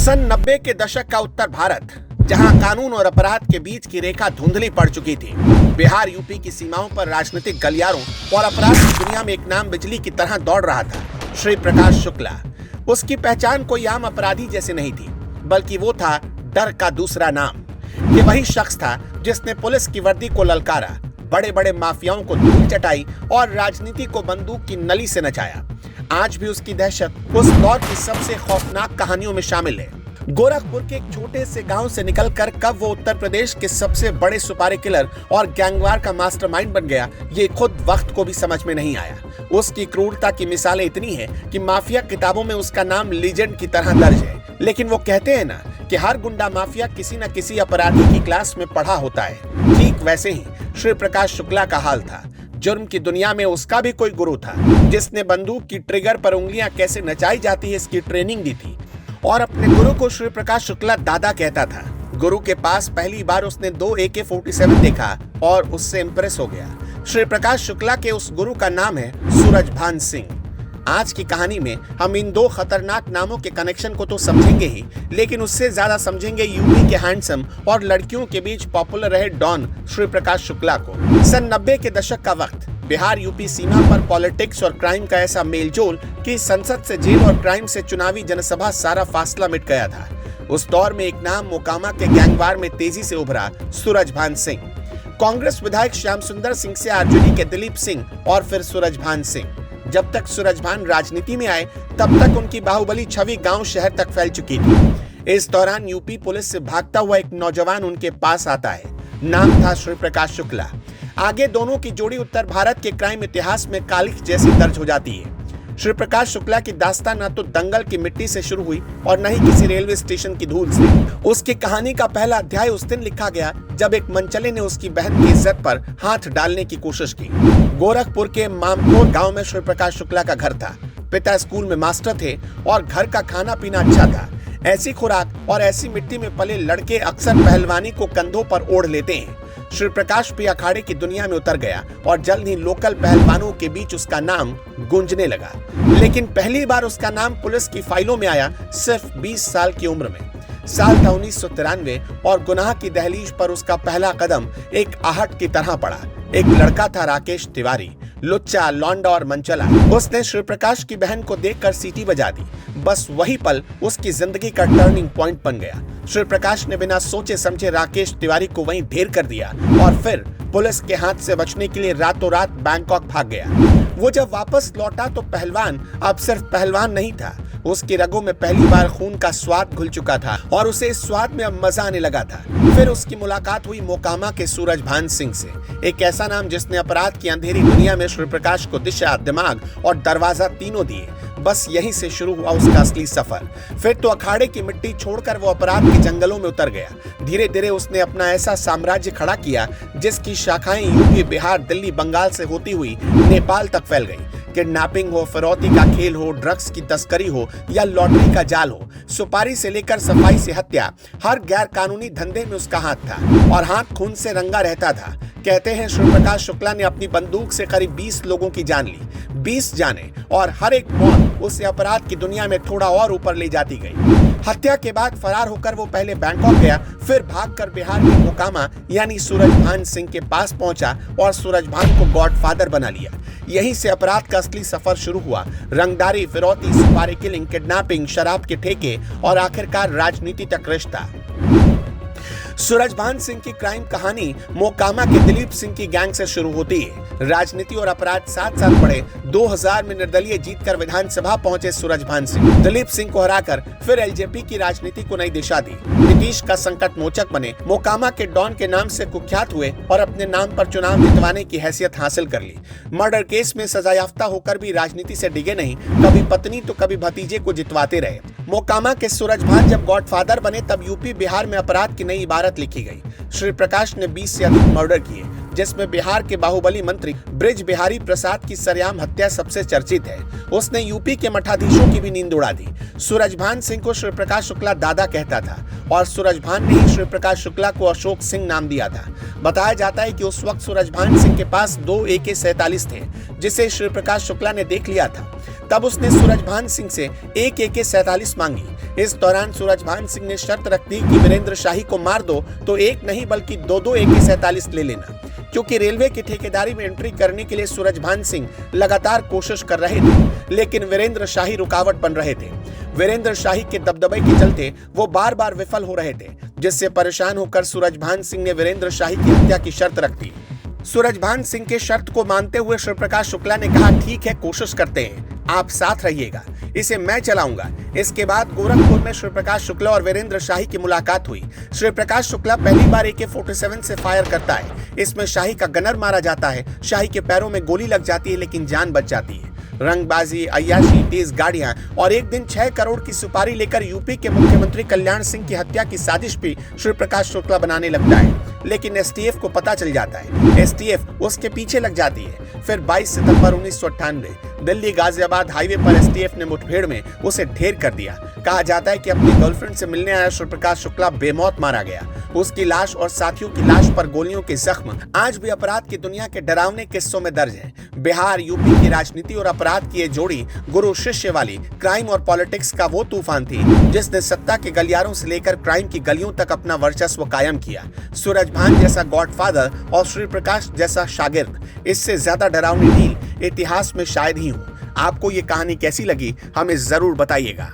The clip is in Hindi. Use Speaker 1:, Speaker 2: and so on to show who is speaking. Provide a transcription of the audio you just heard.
Speaker 1: सन 90 के दशक का उत्तर भारत, जहां कानून और अपराध के बीच की रेखा धुंधली पड़ चुकी थी। बिहार यूपी की सीमाओं पर राजनीतिक गलियारों और अपराध की दुनिया में एक नाम बिजली की तरह दौड़ रहा था, श्री प्रकाश शुक्ला। उसकी पहचान कोई आम अपराधी जैसे नहीं थी, बल्कि वो था डर का दूसरा नाम। ये वही शख्स था जिसने पुलिस की वर्दी को ललकारा, बड़े बड़े माफियाओं को धूल चटाई और राजनीति को बंदूक की नली से नचाया। आज भी उसकी दहशत उस दौर की सबसे खौफनाक कहानियों में शामिल है। गोरखपुर के एक छोटे से गांव से निकलकर कब वो उत्तर प्रदेश के सबसे बड़े सुपारी किलर और गैंगवार का मास्टरमाइंड बन गया, ये खुद वक्त को भी समझ में नहीं आया। उसकी क्रूरता की मिसालें इतनी हैं कि माफिया किताबों में उसका नाम लीजेंड की तरह दर्ज है। लेकिन वो कहते हैं ना कि हर गुंडा माफिया किसी न किसी अपराधी की क्लास में पढ़ा होता है। ठीक वैसे ही श्री प्रकाश शुक्ला का हाल था। जुर्म की दुनिया में उसका भी कोई गुरु था, जिसने बंदूक की ट्रिगर पर उंगलियां कैसे नचाई जाती है इसकी ट्रेनिंग दी थी। और अपने गुरु को श्री प्रकाश शुक्ला दादा कहता था। गुरु के पास पहली बार उसने 2 AK-47 देखा और उससे इंप्रेस हो गया। श्री प्रकाश शुक्ला के उस गुरु का नाम है सूरजभान सिंह। आज की कहानी में हम इन दो खतरनाक नामों के कनेक्शन को तो समझेंगे ही, लेकिन उससे ज्यादा समझेंगे यूपी के हैंडसम और लड़कियों के बीच पॉपुलर रहे डॉन श्री प्रकाश शुक्ला को। सन 90 के दशक का वक्त, बिहार यूपी सीमा पर पॉलिटिक्स और क्राइम का ऐसा मेलजोल कि संसद से जेल और क्राइम से चुनावी जनसभा सारा फासला मिट गया था। उस दौर में एक नाम मोकामा के गैंगवार में तेजी से उभरा, सूरजभान सिंह। कांग्रेस विधायक श्याम सुंदर सिंह से आरजेडी के दिलीप सिंह और फिर सूरजभान सिंह। जब तक सूरजभान राजनीति में आए, तब तक उनकी बाहुबली छवि गांव शहर तक फैल चुकी थी। इस दौरान यूपी पुलिस से भागता हुआ एक नौजवान उनके पास आता है। नाम था श्री प्रकाश शुक्ला। आगे दोनों की जोड़ी उत्तर भारत के क्राइम इतिहास में कालिख जैसी दर्ज हो जाती है। श्री प्रकाश शुक्ला की दास्तान न तो दंगल की मिट्टी से शुरू हुई और न ही किसी रेलवे स्टेशन की धूल से। उसकी कहानी का पहला अध्याय उस दिन लिखा गया जब एक मनचले ने उसकी बहन की इज्जत पर हाथ डालने की कोशिश की। गोरखपुर के मामकोट गांव में श्री प्रकाश शुक्ला का घर था। पिता स्कूल में मास्टर थे और घर का खाना पीना अच्छा था। ऐसी खुराक और ऐसी मिट्टी में पले लड़के अक्सर पहलवानी को कंधों पर ओढ़ लेते हैं। श्री प्रकाश भी अखाड़े की दुनिया में उतर गया और जल्द ही लोकल पहलवानों के बीच उसका नाम गूंजने लगा। लेकिन पहली बार उसका नाम पुलिस की फाइलों में आया सिर्फ 20 साल की उम्र में। साल था 1993 और गुनाह की दहलीज पर उसका पहला कदम एक आहट की तरह पड़ा। एक लड़का था राकेश तिवारी, लुच्चा, लौंडा और मनचला। उसने श्री प्रकाश की बहन को देखकर सीटी बजा दी। बस वही पल उसकी जिंदगी का टर्निंग पॉइंट बन गया। श्री प्रकाश ने बिना सोचे समझे राकेश तिवारी को वहीं ढेर कर दिया और फिर पुलिस के हाथ से बचने के लिए रातों रात बैंकॉक भाग गया। वो जब वापस लौटा तो पहलवान अब सिर्फ पहलवान नहीं था, उसकी रगों में पहली बार खून का स्वाद घुल चुका था और उसे इस स्वाद में अब मजा आने लगा था। फिर उसकी मुलाकात हुई मोकामा के सूरजभान सिंह से, एक ऐसा नाम जिसने अपराध की अंधेरी दुनिया में श्री प्रकाश को दिशा, दिमाग और दरवाजा तीनों दिए। बस यहीं से शुरू हुआ उसका असली सफर। फिर तो अखाड़े की मिट्टी छोड़कर वो अपराध के जंगलों में उतर गया। धीरे धीरे उसने अपना ऐसा साम्राज्य खड़ा किया जिसकी शाखाएं यूपी, बिहार, दिल्ली, बंगाल से होती हुई नेपाल तक फैल गई। किडनैपिंग हो, फिरौती का खेल हो, ड्रग्स की तस्करी हो या लॉटरी का जाल हो, सुपारी से लेकर सफाई से हत्या, हर गैर कानूनी धंधे में उसका हाथ था और हाथ खून से रंगा रहता था। कहते हैं श्री प्रकाश शुक्ला ने अपनी बंदूक से करीब 20 लोगों की जान ली। 20 जाने और हर एक मौत उसे अपराध की दुनिया में थोड़ा और ऊपर ले जाती गई। हत्या के बाद फरार होकर वो पहले बैंकॉक गया, फिर भागकर बिहार के मोकामा यानी सूरजभान सिंह के पास पहुंचा और सूरजभान को गॉडफादर बना लिया। यहीं से अपराध का असली सफर शुरू हुआ। रंगदारी, फिरौती, सुपारी किलिंग, किडनैपिंग, शराब के ठेके और आखिरकार राजनीति तक रिश्ता। सूरजभान सिंह की क्राइम कहानी मोकामा के दिलीप सिंह की गैंग से शुरू होती है। राजनीति और अपराध साथ साथ बढ़े। 2000 में निर्दलीय जीतकर विधानसभा पहुंचे सूरजभान सिंह। दिलीप सिंह को हराकर फिर एलजेपी की राजनीति को नई दिशा दी। नीतीश का संकट मोचक बने, मोकामा के डॉन के नाम से कुख्यात हुए और अपने नाम पर चुनाव जितवाने की हैसियत हासिल कर ली। मर्डर केस में सजायाफ्ता होकर भी राजनीति से डिगे नहीं, कभी पत्नी तो कभी भतीजे को जितवाते रहे। मोकामा के सूरजभान जब गॉडफादर बने तब यूपी, बिहार में अपराध की नई इबारत लिखी गई। श्री प्रकाश ने 20 से अधिक मर्डर किए, जिसमें बिहार के बाहुबली मंत्री ब्रिज बिहारी प्रसाद की सरेआम हत्या सबसे चर्चित है। उसने यूपी के मठाधीशों की भी नींद उड़ा दी। सूरजभान सिंह को श्री प्रकाश शुक्ला दादा कहता था और सूरजभान ने ही श्री प्रकाश शुक्ला को अशोक सिंह नाम दिया था। बताया जाता है कि उस वक्त सूरजभान सिंह के पास 2 AK-47 थे, जिसे श्री प्रकाश शुक्ला ने देख लिया था। तब उसने सूरजभान सिंह से एक AK-47 मांगी। इस दौरान सूरजभान सिंह ने शर्त रख दी कि वीरेंद्र शाही को मार दो तो एक नहीं बल्कि दो AK-47 ले लेना। क्योंकि रेलवे की ठेकेदारी में एंट्री करने के लिए सूरजभान सिंह लगातार कोशिश कर रहे थे, लेकिन वीरेंद्र शाही रुकावट बन रहे थे। वीरेंद्र शाही के दबदबे के चलते वो बार बार विफल हो रहे थे, जिससे परेशान होकर सूरजभान सिंह ने वीरेंद्र शाही की हत्या की शर्त रख दी। सूरजभान सिंह के शर्त को मानते हुए शिव प्रकाश शुक्ला ने कहा, ठीक है, कोशिश करते हैं, आप साथ रहिएगा, इसे मैं चलाऊंगा। इसके बाद गोरखपुर में शिव प्रकाश शुक्ला और वीरेंद्र शाही की मुलाकात हुई। शिव प्रकाश शुक्ला पहली बार AK-47 से फायर करता है। इसमें शाही का गनर मारा जाता है। शाही के पैरों में गोली लग जाती है, लेकिन जान बच जाती है। रंगबाजी, अय्याशी, तेज गाड़ियां और एक दिन 6 करोड़ की सुपारी लेकर यूपी के मुख्यमंत्री कल्याण सिंह की हत्या की साजिश भी शिव प्रकाश शुक्ला बनाने लगता है। लेकिन STF को पता चल जाता है। STF उसके पीछे लग जाती है। फिर 22 सितंबर 1998 दिल्ली गाजियाबाद हाईवे पर STF ने मुठभेड़ में उसे ढेर कर दिया। कहा जाता है कि अपनी गर्लफ्रेंड से मिलने आया शिव प्रकाश शुक्ला बेमौत मारा गया। उसकी लाश और साथियों की लाश पर गोलियों के जख्म आज भी अपराध की दुनिया के डरावने किस्सों में दर्ज है। बिहार यूपी की राजनीति और अपराध की ये जोड़ी गुरु शिष्य वाली क्राइम और पॉलिटिक्स का वो तूफान थी जिसने सत्ता के गलियारों से लेकर क्राइम की गलियों तक अपना वर्चस्व कायम किया। सूरजभान जैसा गॉडफादर और श्री प्रकाश जैसा शागिर्द, इससे ज्यादा डरावनी डील इतिहास में शायद ही हो। आपको ये कहानी कैसी लगी, हमें जरूर बताइएगा।